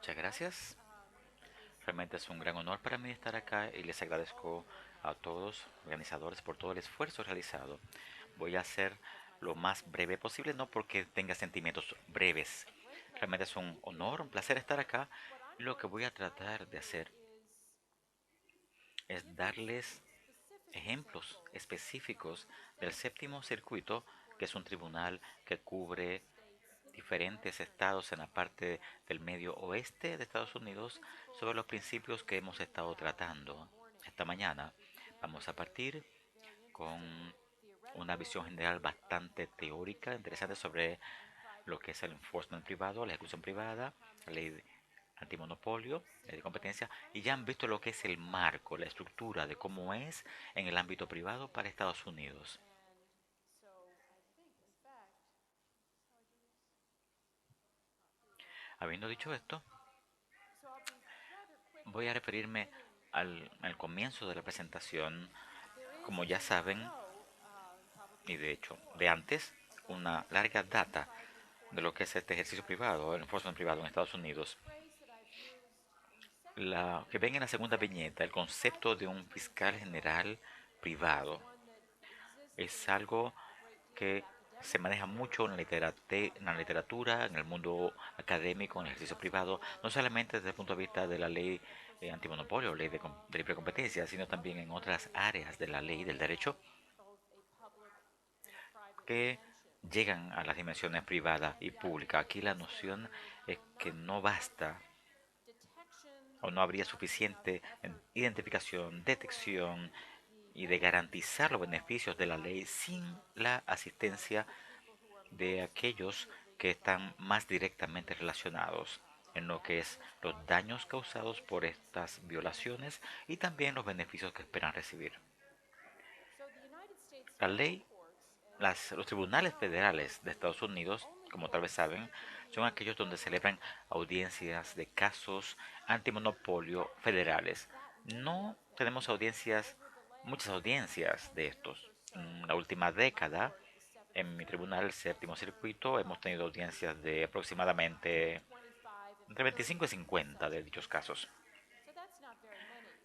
Muchas gracias. Realmente es un gran honor para mí estar acá y les agradezco a todos organizadores por todo el esfuerzo realizado. Voy a ser lo más breve posible, no porque tenga sentimientos breves. Realmente es un honor, un placer estar acá. Lo que voy a tratar de hacer es darles ejemplos específicos del séptimo circuito, que es un tribunal que cubre diferentes estados en la parte del medio oeste de Estados Unidos sobre los principios que hemos estado tratando esta mañana. Vamos a partir con una visión general bastante teórica, interesante sobre lo que es el enforcement privado, la ejecución privada, la ley antimonopolio, ley de competencia, y ya han visto lo que es el marco, la estructura de cómo es en el ámbito privado para Estados Unidos. Habiendo dicho esto, voy a referirme al comienzo de la presentación. Como ya saben, y de hecho de antes, una larga data de lo que es este ejercicio privado, el enforcement privado en Estados Unidos. La que ven en la segunda viñeta, el concepto de un fiscal general privado, es algo que se maneja mucho en la literatura, en el mundo académico, en el ejercicio privado, no solamente desde el punto de vista de la ley antimonopolio, ley de libre competencia, sino también en otras áreas de la ley del derecho que llegan a las dimensiones privada y pública. Aquí la noción es que no basta o no habría suficiente identificación, detección y de garantizar los beneficios de la ley sin la asistencia de aquellos que están más directamente relacionados en lo que es los daños causados por estas violaciones y también los beneficios que esperan recibir. La ley, los tribunales federales de Estados Unidos, como tal vez saben, son aquellos donde celebran audiencias de casos antimonopolio federales. No tenemos muchas audiencias de estos. En la última década, en mi tribunal, el séptimo circuito, hemos tenido audiencias de aproximadamente entre 25 y 50 de dichos casos,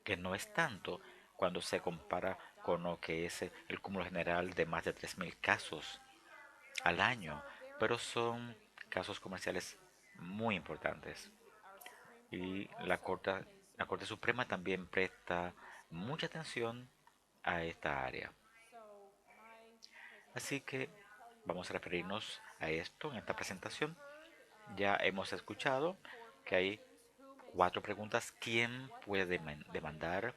que no es tanto cuando se compara con lo que es el cúmulo general de más de 3.000 casos al año, pero son casos comerciales muy importantes. Y la Corte Suprema también presta mucha atención a esta área. Así que vamos a referirnos a esto en esta presentación. Ya hemos escuchado que hay cuatro preguntas. ¿Quién puede demandar?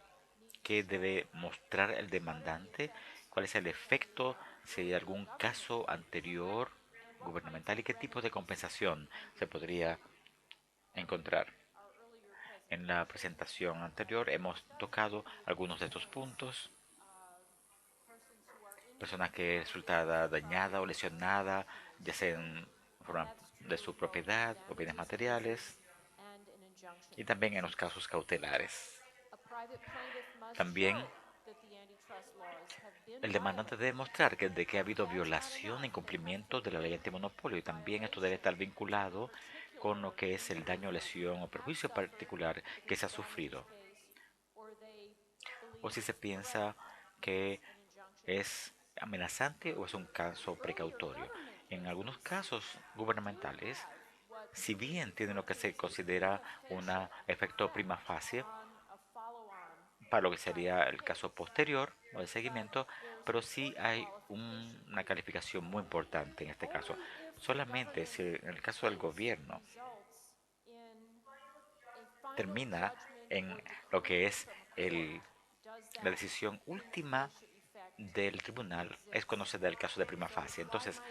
¿Qué debe mostrar el demandante? ¿Cuál es el efecto si hay algún caso anterior gubernamental y qué tipo de compensación se podría encontrar? En la presentación anterior hemos tocado algunos de estos puntos. Persona que resulta dañada o lesionada, ya sea en forma de su propiedad o bienes materiales, y también en los casos cautelares. También el demandante debe demostrar de que ha habido violación e incumplimiento de la ley antimonopolio y también esto debe estar vinculado con lo que es el daño, lesión o perjuicio particular que se ha sufrido. O si se piensa que es amenazante o es un caso precautorio. En algunos casos gubernamentales, si bien tienen lo que se considera un efecto prima facie, para lo que sería el caso posterior o de seguimiento, pero sí hay una calificación muy importante en este caso. Solamente si en el caso del gobierno termina en lo que es el, la decisión última del tribunal, es cuando se da el caso de prima facie. Entonces,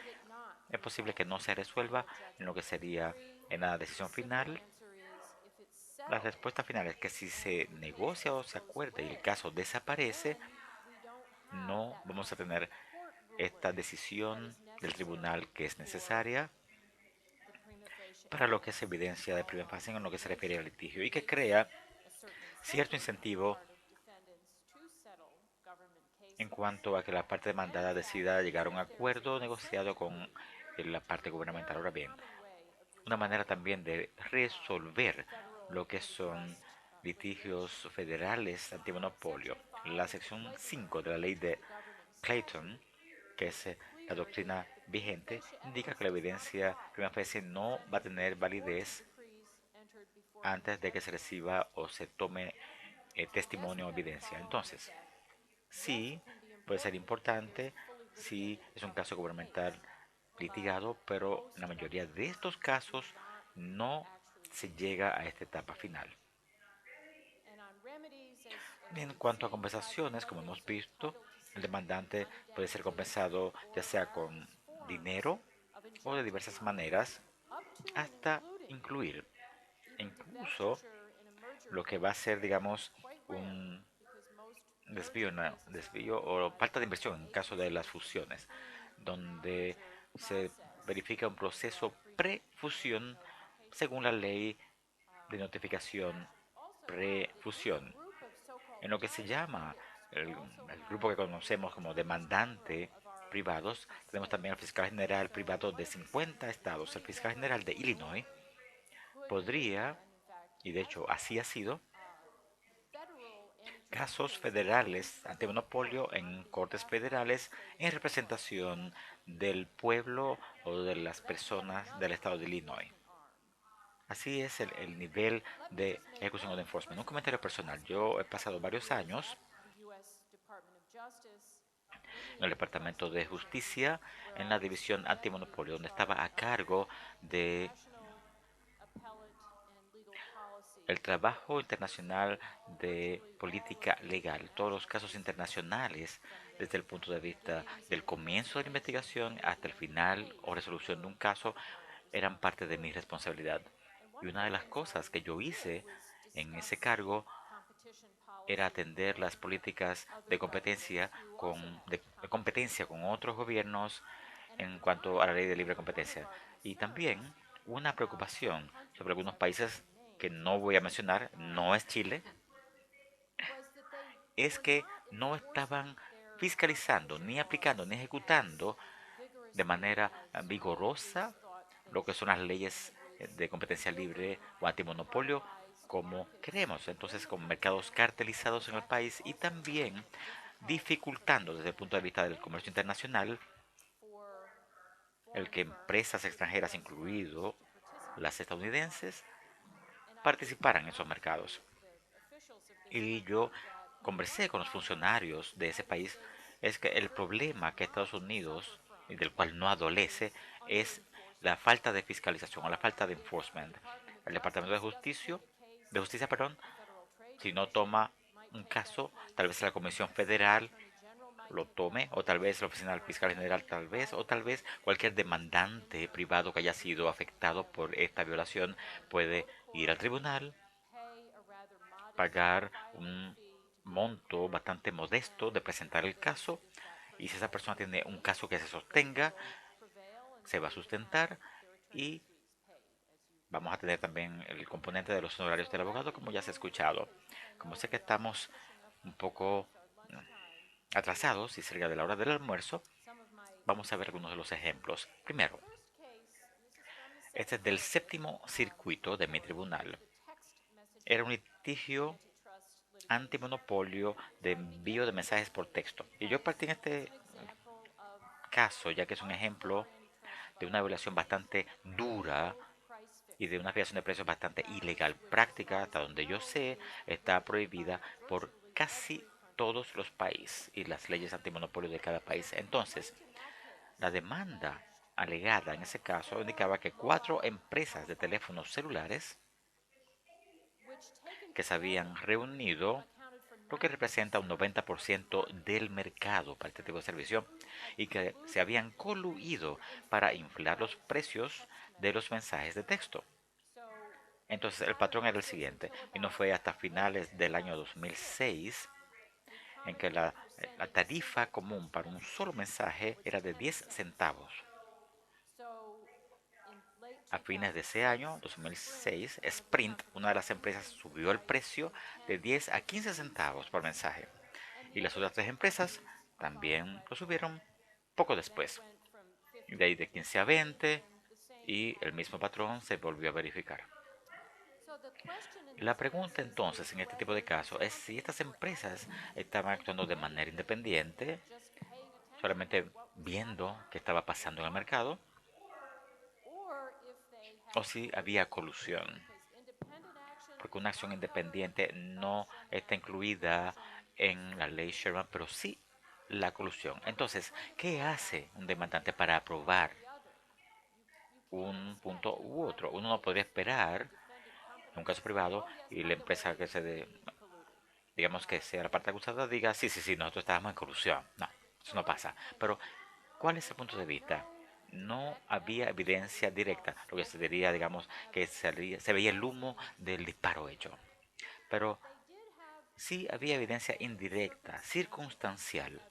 es posible que no se resuelva en lo que sería en la decisión final. La respuesta final es que si se negocia o se acuerda y el caso desaparece, no vamos a tener esta decisión del tribunal que es necesaria para lo que es evidencia de prima facie en lo que se refiere al litigio y que crea cierto incentivo en cuanto a que la parte demandada decida llegar a un acuerdo negociado con la parte gubernamental. Ahora bien, una manera también de resolver lo que son litigios federales antimonopolio. La sección 5 de la ley de Clayton, que es la doctrina vigente, indica que la evidencia prima facie no va a tener validez antes de que se reciba o se tome testimonio o evidencia. Entonces, sí, puede ser importante, sí es un caso gubernamental litigado, pero en la mayoría de estos casos no se llega a esta etapa final. En cuanto a compensaciones, como hemos visto, el demandante puede ser compensado ya sea con dinero o de diversas maneras, hasta incluir incluso lo que va a ser, digamos, un desvío o falta de inversión en caso de las fusiones, donde se verifica un proceso prefusión según la ley de notificación prefusión. En lo que se llama el grupo que conocemos como demandante privados, tenemos también al fiscal general privado de 50 estados. El fiscal general de Illinois podría, y de hecho así ha sido, casos federales ante monopolio en cortes federales en representación del pueblo o de las personas del estado de Illinois. Así es el nivel de ejecución o de enforcement. Un comentario personal. Yo he pasado varios años en el Departamento de Justicia en la División Antimonopolio, donde estaba a cargo de el trabajo internacional de política legal, todos los casos internacionales desde el punto de vista del comienzo de la investigación hasta el final o resolución de un caso eran parte de mi responsabilidad. Y una de las cosas que yo hice en ese cargo era atender las políticas de competencia con otros gobiernos en cuanto a la ley de libre competencia. Y también una preocupación sobre algunos países que no voy a mencionar, no es Chile, es que no estaban fiscalizando, ni aplicando, ni ejecutando de manera vigorosa lo que son las leyes de competencia libre o antimonopolio como queremos. Entonces, con mercados cartelizados en el país y también dificultando desde el punto de vista del comercio internacional el que empresas extranjeras, incluido las estadounidenses, participaran en esos mercados. Y yo conversé con los funcionarios de ese país, es que el problema que Estados Unidos, y del cual no adolece, es la falta de fiscalización o la falta de enforcement. El Departamento de Justicia, perdón, si no toma un caso, tal vez la Comisión Federal lo tome, o tal vez la Oficina del Fiscal General, tal vez, o tal vez cualquier demandante privado que haya sido afectado por esta violación puede ir al tribunal, pagar un monto bastante modesto de presentar el caso, y si esa persona tiene un caso que se sostenga, se va a sustentar y vamos a tener también el componente de los honorarios del abogado, como ya se ha escuchado. Como sé que estamos un poco atrasados y cerca de la hora del almuerzo, vamos a ver algunos de los ejemplos. Primero, este es del séptimo circuito de mi tribunal. Era un litigio antimonopolio de envío de mensajes por texto. Y yo partí en este caso, ya que es un ejemplo de una violación bastante dura y de una fijación de precios bastante ilegal. Práctica, hasta donde yo sé, está prohibida por casi todos los países y las leyes antimonopolio de cada país. Entonces, la demanda alegada en ese caso indicaba que 4 empresas de teléfonos celulares que se habían reunido, lo que representa un 90% del mercado para este tipo de servicio, y que se habían coluido para inflar los precios de los mensajes de texto. Entonces el patrón era el siguiente, y no fue hasta finales del año 2006 en que la tarifa común para un solo mensaje era de 10 centavos. A fines de ese año, 2006, Sprint, una de las empresas, subió el precio de 10 a 15 centavos por mensaje. Y las otras 3 empresas también lo subieron poco después. De ahí de 15 a 20 y el mismo patrón se volvió a verificar. La pregunta entonces en este tipo de casos es si estas empresas estaban actuando de manera independiente, solamente viendo qué estaba pasando en el mercado, o si había colusión, porque una acción independiente no está incluida en la ley Sherman, pero sí la colusión. Entonces, ¿qué hace un demandante para aprobar un punto u otro? Uno no podría esperar en un caso privado y la empresa que digamos que sea la parte acusada, diga, sí, sí, sí, nosotros estábamos en colusión. No, eso no pasa. Pero, ¿cuál es el punto de vista? No había evidencia directa, lo que se diría, digamos, que se veía el humo del disparo hecho. Pero sí había evidencia indirecta, circunstancial.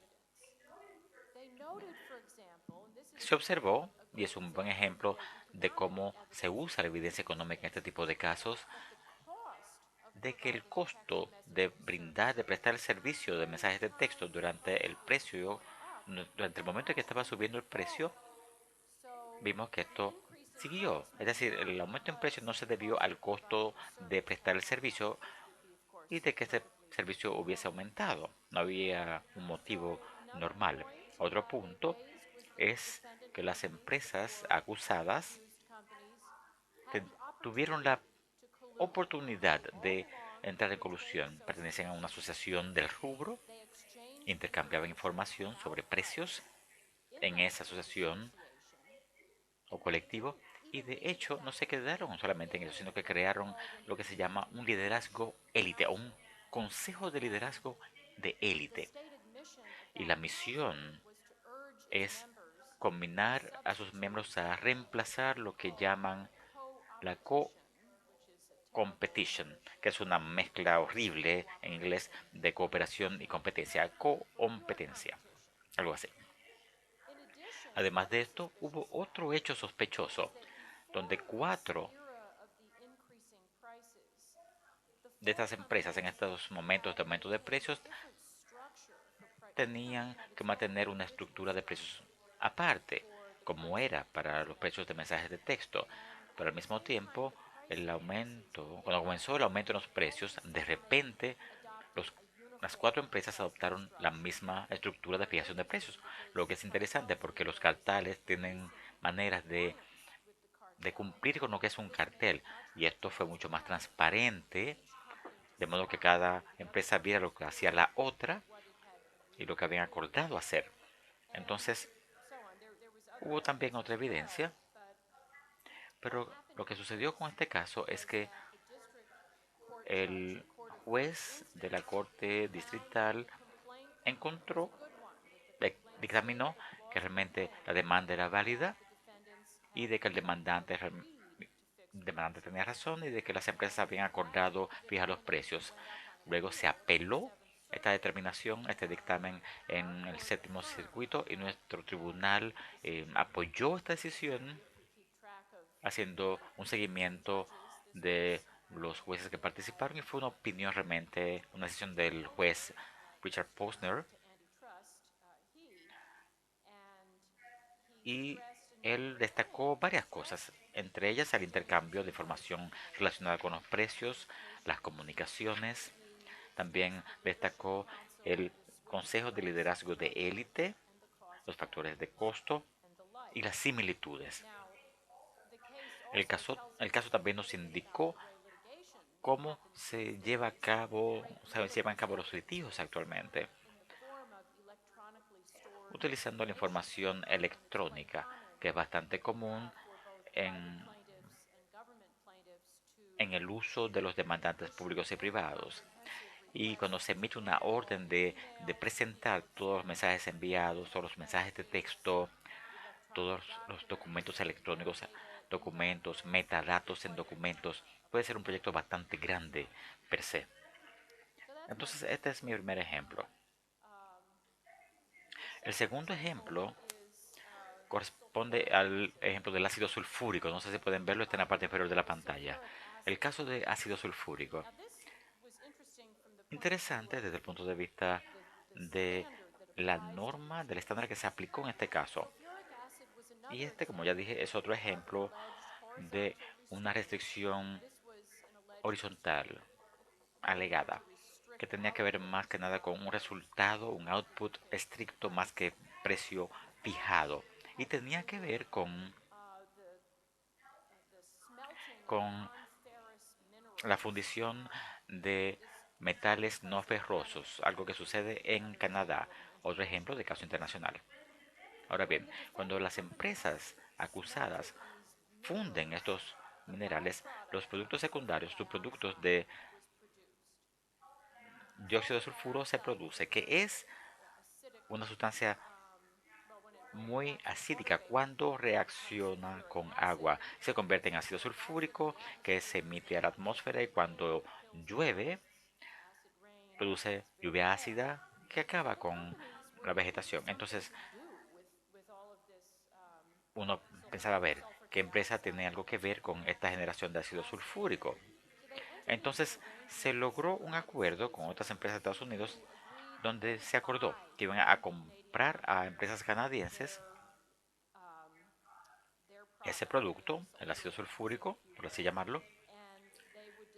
Se observó, y es un buen ejemplo de cómo se usa la evidencia económica en este tipo de casos, de que el costo de brindar, de prestar el servicio de mensajes de texto durante el momento en que estaba subiendo el precio, vimos que esto siguió. Es decir, el aumento en precio no se debió al costo de prestar el servicio y de que este servicio hubiese aumentado. No había un motivo normal. Otro punto es que las empresas acusadas tuvieron la oportunidad de entrar en colusión. Pertenecen a una asociación del rubro, intercambiaban información sobre precios en esa asociación o colectivo y de hecho no se quedaron solamente en eso, sino que crearon lo que se llama un liderazgo élite o un consejo de liderazgo de élite. Y la misión es combinar a sus miembros a reemplazar lo que llaman la competition, que es una mezcla horrible en inglés de cooperación y competencia, competencia, algo así. Además de esto, hubo otro hecho sospechoso, donde cuatro de estas empresas en estos momentos de aumento de precios tenían que mantener una estructura de precios aparte, como era para los precios de mensajes de texto, pero al mismo tiempo cuando comenzó el aumento en los precios, de repente los, las cuatro empresas adoptaron la misma estructura de fijación de precios, lo que es interesante porque los carteles tienen maneras de cumplir con lo que es un cartel y esto fue mucho más transparente, de modo que cada empresa viera lo que hacía la otra y lo que habían acordado hacer. Entonces, hubo también otra evidencia, pero lo que sucedió con este caso es que el juez de la Corte Distrital encontró, dictaminó que realmente la demanda era válida y de que el demandante tenía razón y de que las empresas habían acordado fijar los precios. Luego se apeló esta determinación, este dictamen en el séptimo circuito y nuestro tribunal apoyó esta decisión haciendo un seguimiento de los jueces que participaron y fue una opinión realmente, una decisión del juez Richard Posner y él destacó varias cosas, entre ellas el intercambio de información relacionada con los precios, las comunicaciones, también destacó el consejo de liderazgo de élite, los factores de costo y las similitudes. El caso también nos indicó cómo se llevan a cabo los litigios actualmente, utilizando la información electrónica, que es bastante común en, en el uso de los demandantes públicos y privados. Y cuando se emite una orden de presentar todos los mensajes enviados, todos los mensajes de texto, todos los documentos electrónicos, documentos, metadatos en documentos, puede ser un proyecto bastante grande per se. Entonces, este es mi primer ejemplo. El segundo ejemplo corresponde al ejemplo del ácido sulfúrico. No sé si pueden verlo, está en la parte inferior de la pantalla. El caso de ácido sulfúrico. Interesante desde el punto de vista de la norma del estándar que se aplicó en este caso. Y este, como ya dije, es otro ejemplo de una restricción horizontal alegada, que tenía que ver más que nada con un resultado, un output estricto más que precio fijado. Y tenía que ver con la fundición de metales no ferrosos, algo que sucede en Canadá, otro ejemplo de caso internacional. Ahora bien, cuando las empresas acusadas funden estos minerales, los productos secundarios, subproductos de dióxido de sulfuro se produce, que es una sustancia muy acídica cuando reacciona con agua. Se convierte en ácido sulfúrico que se emite a la atmósfera y cuando llueve produce lluvia ácida que acaba con la vegetación. Entonces uno pensaba ver qué empresa tiene algo que ver con esta generación de ácido sulfúrico. Entonces se logró un acuerdo con otras empresas de Estados Unidos donde se acordó que iban a comprar a empresas canadienses ese producto, el ácido sulfúrico, por así llamarlo,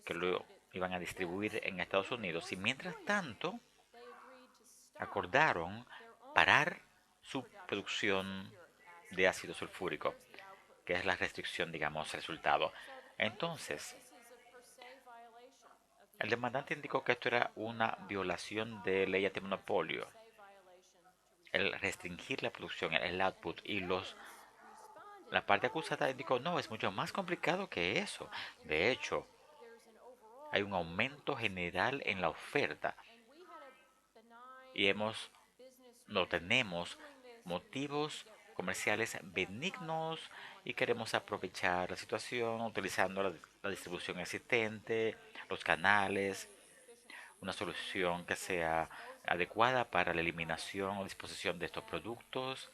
que lo iban a distribuir en Estados Unidos y mientras tanto acordaron parar su producción de ácido sulfúrico, que es la restricción, digamos, resultado. Entonces, el demandante indicó que esto era una violación de ley antimonopolio, el restringir la producción, el output y la parte acusada indicó, no, es mucho más complicado que eso. De hecho, hay un aumento general en la oferta y no tenemos motivos comerciales benignos y queremos aprovechar la situación utilizando la distribución existente, los canales, una solución que sea adecuada para la eliminación o disposición de estos productos.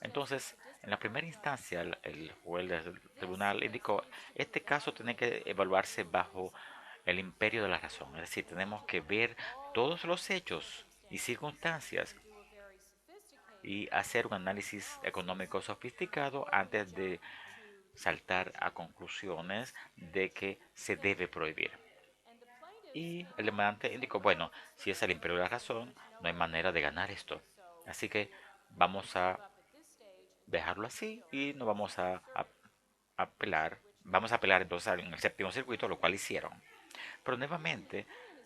Entonces, en la primera instancia, el juez del tribunal indicó, este caso tiene que evaluarse bajo el imperio de la razón, es decir, tenemos que ver todos los hechos y circunstancias y hacer un análisis económico sofisticado antes de saltar a conclusiones de que se debe prohibir. Y el demandante indicó, bueno, si es el imperio de la razón, no hay manera de ganar esto. Así que vamos a dejarlo así y no vamos a apelar. Vamos a apelar entonces en el séptimo circuito, lo cual hicieron. Pero nuevamente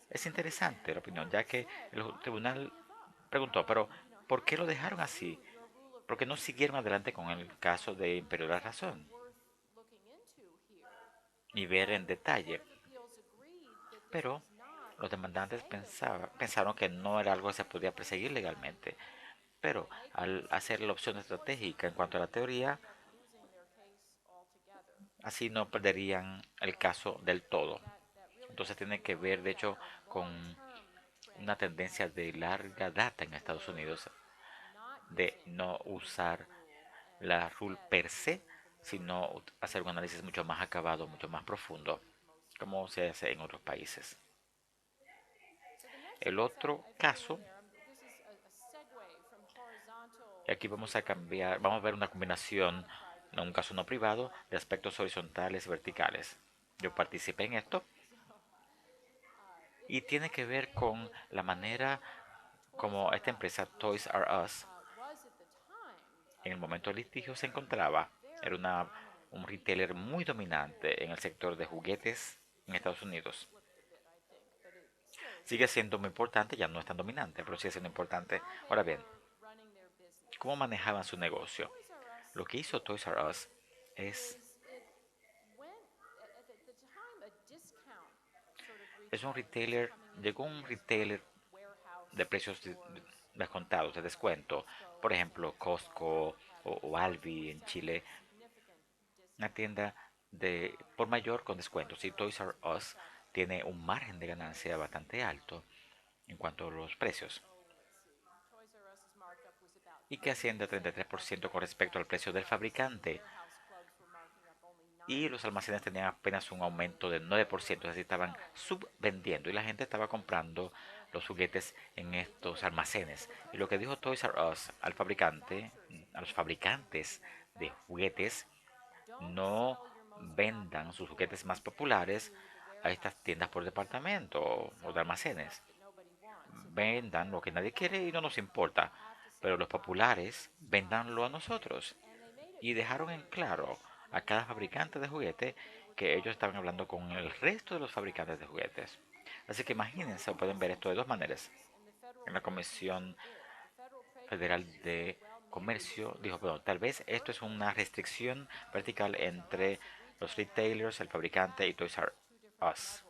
es interesante la opinión, ya que el tribunal preguntó, pero ¿por qué lo dejaron así? ¿Por qué no siguieron adelante con el caso de Imperio de la Razón? Y ver en detalle. Pero los demandantes pensaron que no era algo que se podía perseguir legalmente. Pero al hacer la opción estratégica en cuanto a la teoría, así no perderían el caso del todo. Entonces tiene que ver, de hecho, con una tendencia de larga data en Estados Unidos de no usar la rule per se, sino hacer un análisis mucho más acabado, mucho más profundo, como se hace en otros países. El otro caso, y aquí vamos a cambiar, vamos a ver una combinación, en un caso no privado, de aspectos horizontales y verticales. Yo participé en esto y tiene que ver con la manera como esta empresa Toys R Us en el momento del litigio se encontraba. Era un retailer muy dominante en el sector de juguetes en Estados Unidos. Sigue siendo muy importante, ya no es tan dominante, pero sigue siendo importante. Ahora bien, ¿cómo manejaban su negocio? Lo que hizo Toys R Us es, es un retailer, llegó un retailer de precios descontados, de descuento, por ejemplo, Costco o Aldi en Chile, una tienda de por mayor con descuentos. Y Toys R Us tiene un margen de ganancia bastante alto en cuanto a los precios y que asciende a 33% con respecto al precio del fabricante. Y los almacenes tenían apenas un aumento de 9%, es decir, estaban subvendiendo y la gente estaba comprando los juguetes en estos almacenes. Y lo que dijo Toys R Us al fabricante, a los fabricantes de juguetes no vendan sus juguetes más populares a estas tiendas por departamento o de almacenes. Vendan lo que nadie quiere y no nos importa, pero los populares vendanlo a nosotros. Y dejaron en claro a cada fabricante de juguete que ellos estaban hablando con el resto de los fabricantes de juguetes. Así que imagínense, pueden ver esto de dos maneras. En la Comisión Federal de Comercio dijo, bueno, tal vez esto es una restricción vertical entre los retailers, el fabricante y Toys R Us,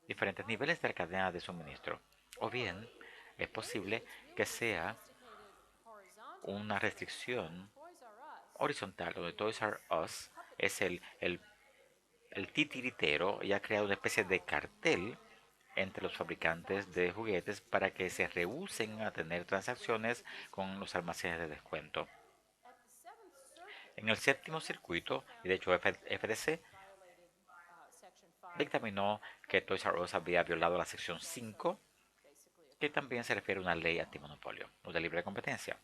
diferentes niveles de la cadena de suministro. O bien, es posible que sea una restricción horizontal, donde Toys R Us es el titiritero y ha creado una especie de cartel entre los fabricantes de juguetes para que se rehúsen a tener transacciones con los almacenes de descuento. En el séptimo circuito, y de hecho FTC dictaminó que Toys R Us había violado la sección 5, que también se refiere a una ley antimonopolio o de libre competencia.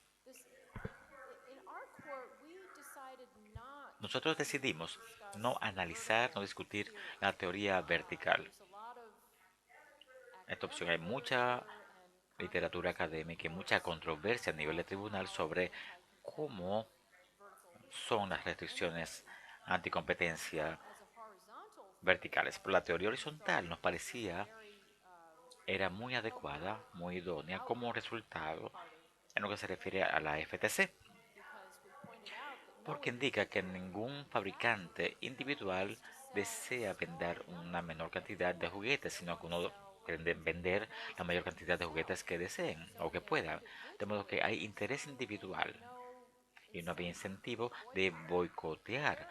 Nosotros decidimos no analizar, no discutir la teoría vertical. En esta opción hay mucha literatura académica y mucha controversia a nivel de tribunal sobre cómo son las restricciones anticompetencia verticales. Pero la teoría horizontal nos parecía era muy adecuada, muy idónea como resultado en lo que se refiere a la FTC, porque indica que ningún fabricante individual desea vender una menor cantidad de juguetes, sino que uno pretende vender la mayor cantidad de juguetes que deseen o que puedan, de modo que hay interés individual y no había incentivo de boicotear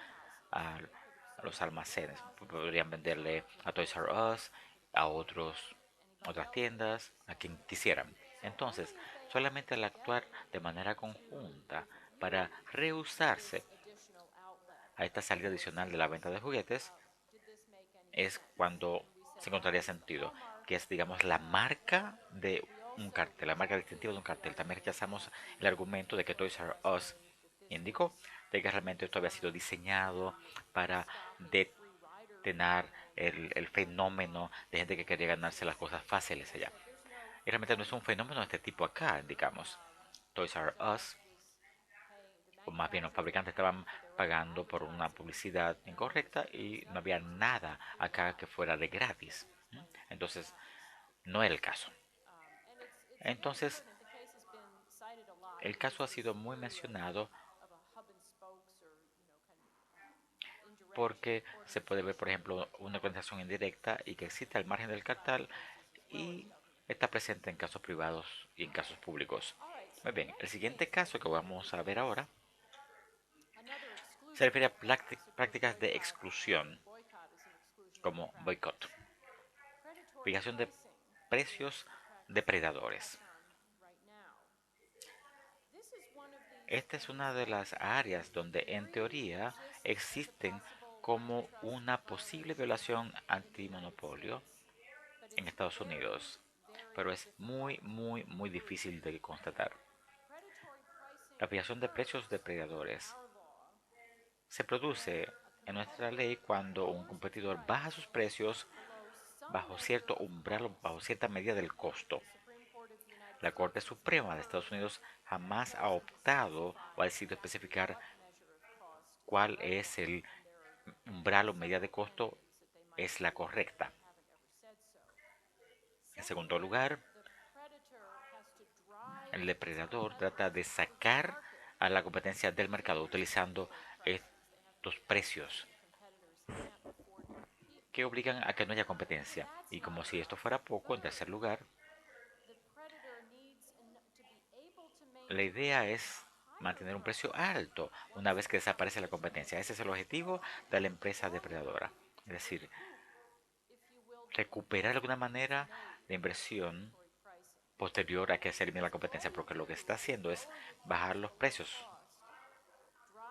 a, a los almacenes. Podrían venderle a Toys R Us, a otras tiendas, a quien quisieran. Entonces, solamente al actuar de manera conjunta para rehusarse a esta salida adicional de la venta de juguetes es cuando se encontraría sentido, que es, digamos, la marca de un cartel, la marca distintiva de un cartel. También rechazamos el argumento de que Toys R Us indicó de que realmente esto había sido diseñado para detener el fenómeno de gente que quería ganarse las cosas fáciles allá. Y realmente no es un fenómeno de este tipo acá, digamos. Toys R Us, o más bien los fabricantes estaban pagando por una publicidad incorrecta y no había nada acá que fuera de gratis. Entonces, no era el caso. Entonces, el caso ha sido muy mencionado porque se puede ver, por ejemplo, una organización indirecta y que existe al margen del cartel y está presente en casos privados y en casos públicos. Muy bien, el siguiente caso que vamos a ver ahora se refiere a prácticas de exclusión como boicot, fijación de precios depredadores. Esta es una de las áreas donde en teoría existen como una posible violación antimonopolio en Estados Unidos, pero es muy difícil de constatar. La fijación de precios depredadores se produce en nuestra ley cuando un competidor baja sus precios bajo cierto umbral o bajo cierta medida del costo. La Corte Suprema de Estados Unidos jamás ha optado o ha decidido especificar cuál es el umbral o medida de costo es la correcta. En segundo lugar, el depredador trata de sacar a la competencia del mercado utilizando estos precios que obligan a que no haya competencia. Y como si esto fuera poco, en tercer lugar, la idea es mantener un precio alto una vez que desaparece la competencia. Ese es el objetivo de la empresa depredadora. Es decir, recuperar de alguna manera la inversión posterior a que se elimine la competencia, porque lo que está haciendo es bajar los precios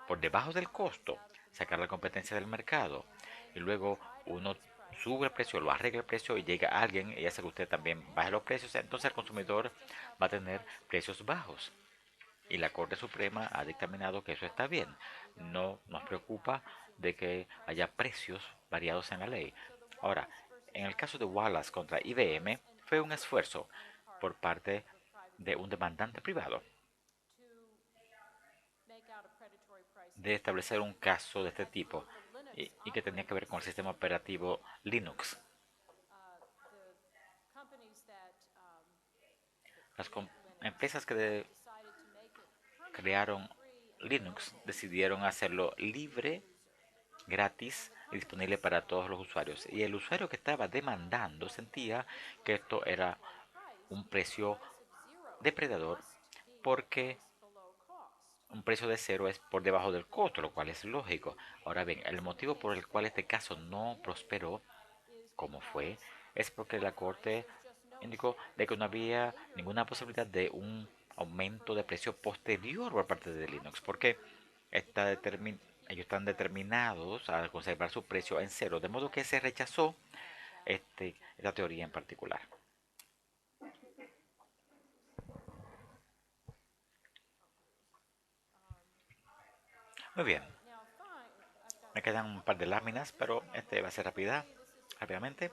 por debajo del costo, sacar la competencia del mercado y luego uno sube el precio, lo arregla el precio y llega alguien y hace que usted también baje los precios, entonces el consumidor va a tener precios bajos. Y la Corte Suprema ha dictaminado que eso está bien. No nos preocupa de que haya precios variados en la ley. Ahora, en el caso de Wallace contra IBM, fue un esfuerzo por parte de un demandante privado de establecer un caso de este tipo y que tenía que ver con el sistema operativo Linux. Las empresas que crearon Linux decidieron hacerlo libre, gratis y disponible para todos los usuarios. Y el usuario que estaba demandando sentía que esto era un precio depredador porque un precio de cero es por debajo del costo, lo cual es lógico. Ahora bien, el motivo por el cual este caso no prosperó, como fue, es porque la Corte indicó de que no había ninguna posibilidad de un aumento de precio posterior por parte de Linux, porque está ellos están determinados a conservar su precio en cero, de modo que se rechazó esta teoría en particular. Muy bien, me quedan un par de láminas, pero este va a ser rápidamente.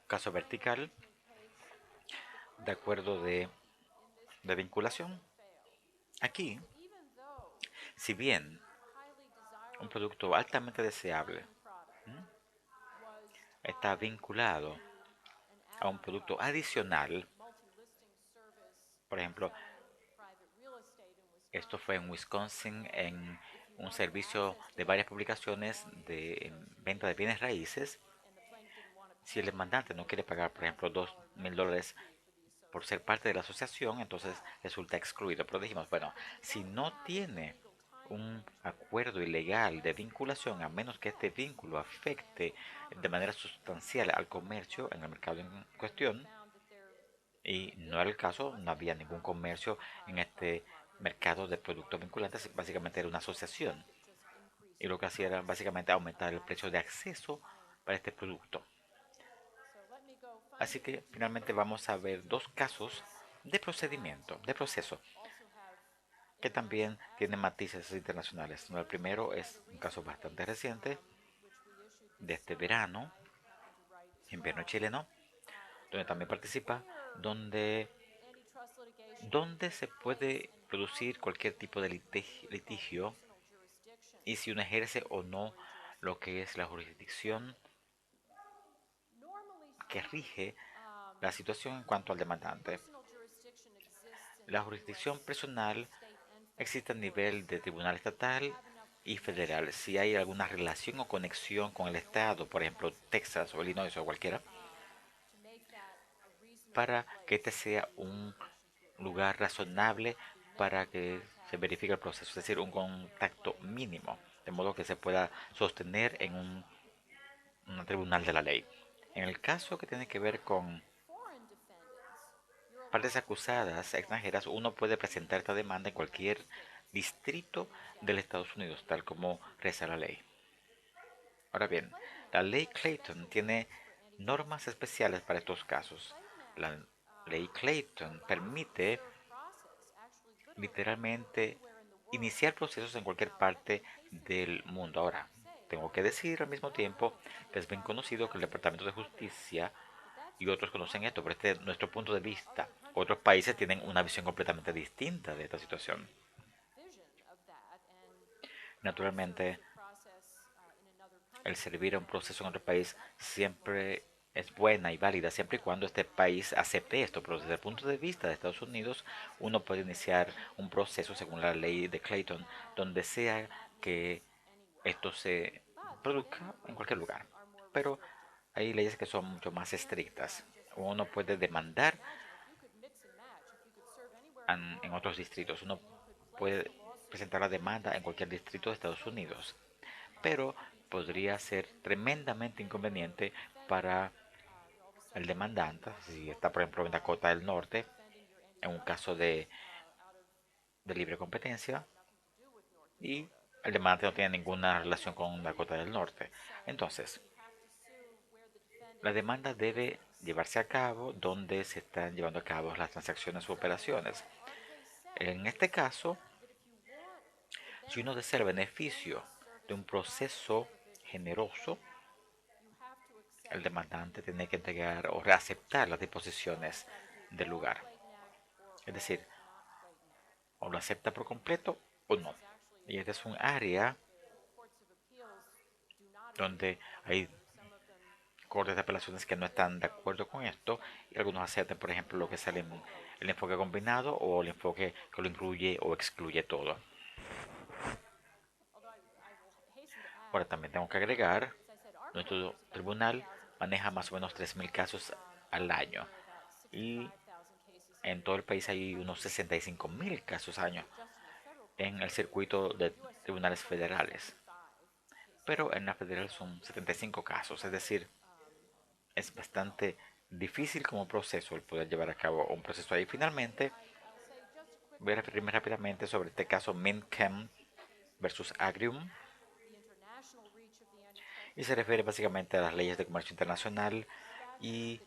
Caso vertical, de acuerdo de vinculación. Aquí, si bien un producto altamente deseable está vinculado a un producto adicional, por ejemplo, esto fue en Wisconsin en un servicio de varias publicaciones de venta de bienes raíces. Si el demandante no quiere pagar, por ejemplo, $2,000 por ser parte de la asociación, entonces resulta excluido. Pero dijimos, bueno, si no tiene un acuerdo ilegal de vinculación, a menos que este vínculo afecte de manera sustancial al comercio en el mercado en cuestión, y no era el caso, no había ningún comercio en este mercado de productos vinculantes, básicamente era una asociación. Y lo que hacía era básicamente aumentar el precio de acceso para este producto. Así que finalmente vamos a ver dos casos de procedimiento, de proceso, que también tienen matices internacionales. El primero es un caso bastante reciente de este verano, invierno chileno, donde también participa, donde, donde se puede producir cualquier tipo de litigio y si uno ejerce o no lo que es la jurisdicción que rige la situación en cuanto al demandante. La jurisdicción personal existe a nivel de tribunal estatal y federal. Si hay alguna relación o conexión con el estado, por ejemplo Texas o Illinois o cualquiera, para que este sea un lugar razonable para que se verifique el proceso, es decir, un contacto mínimo, de modo que se pueda sostener en un tribunal de la ley. En el caso que tiene que ver con partes acusadas extranjeras, uno puede presentar esta demanda en cualquier distrito de los Estados Unidos, tal como reza la ley. Ahora bien, la ley Clayton tiene normas especiales para estos casos. La ley Clayton permite literalmente iniciar procesos en cualquier parte del mundo. Ahora, tengo que decir al mismo tiempo que es bien conocido que el Departamento de Justicia y otros conocen esto, pero este es nuestro punto de vista. Otros países tienen una visión completamente distinta de esta situación. Naturalmente, el servir a un proceso en otro país siempre es buena y válida, siempre y cuando este país acepte esto. Pero desde el punto de vista de Estados Unidos, uno puede iniciar un proceso según la ley de Clayton, donde sea que esto se produzca en cualquier lugar. Pero hay leyes que son mucho más estrictas. Uno puede demandar en otros distritos. Uno puede presentar la demanda en cualquier distrito de Estados Unidos, pero podría ser tremendamente inconveniente para el demandante, si está por ejemplo en Dakota del Norte, en un caso de libre competencia, y el demandante no tiene ninguna relación con Dakota del Norte. Entonces, la demanda debe llevarse a cabo donde se están llevando a cabo las transacciones u operaciones. En este caso, si uno desea el beneficio de un proceso generoso, el demandante tiene que entregar o reaceptar las disposiciones del lugar. Es decir, o lo acepta por completo o no. Y este es un área donde hay cortes de apelaciones que no están de acuerdo con esto y algunos aceptan, por ejemplo, lo que sale en el enfoque combinado o el enfoque que lo incluye o excluye todo. Ahora también tengo que agregar, nuestro tribunal maneja más o menos 3.000 casos al año y en todo el país hay unos 65.000 casos al año en el circuito de tribunales federales. Pero en la federal son 75 casos, es decir, es bastante difícil como proceso el poder llevar a cabo un proceso ahí. Finalmente, voy a referirme rápidamente sobre este caso Minchem versus Agrium y se refiere básicamente a las leyes de comercio internacional y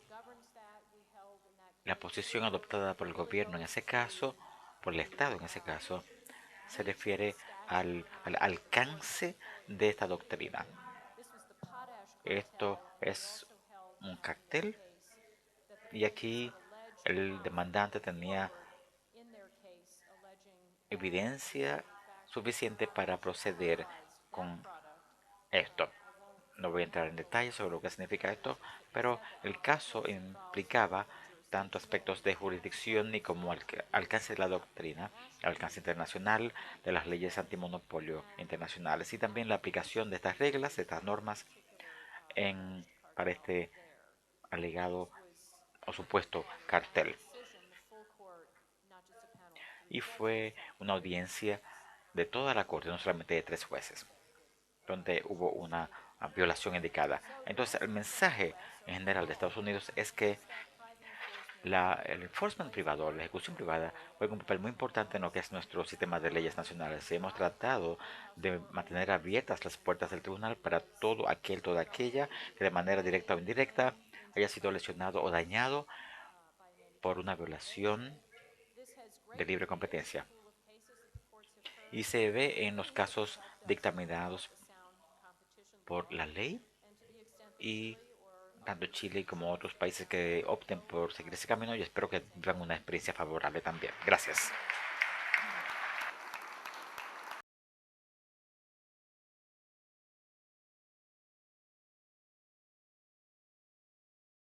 la posición adoptada por el gobierno en ese caso, por el Estado en ese caso, se refiere al alcance de esta doctrina. Esto es un cartel y aquí el demandante tenía evidencia suficiente para proceder con esto. No voy a entrar en detalles sobre lo que significa esto, pero el caso implicaba tanto aspectos de jurisdicción y como alcance de la doctrina, alcance internacional de las leyes antimonopolio internacionales y también la aplicación de estas reglas, de estas normas en, para este alegado o supuesto cartel. Y fue una audiencia de toda la corte, no solamente de 3 jueces, donde hubo una violación indicada. Entonces, el mensaje en general de Estados Unidos es que el enforcement privado, la ejecución privada, juega un papel muy importante en lo que es nuestro sistema de leyes nacionales. Hemos tratado de mantener abiertas las puertas del tribunal para todo aquel, toda aquella que de manera directa o indirecta haya sido lesionado o dañado por una violación de libre competencia. Y se ve en los casos dictaminados por la ley y tanto Chile como otros países que opten por seguir ese camino y espero que vivan una experiencia favorable también. Gracias.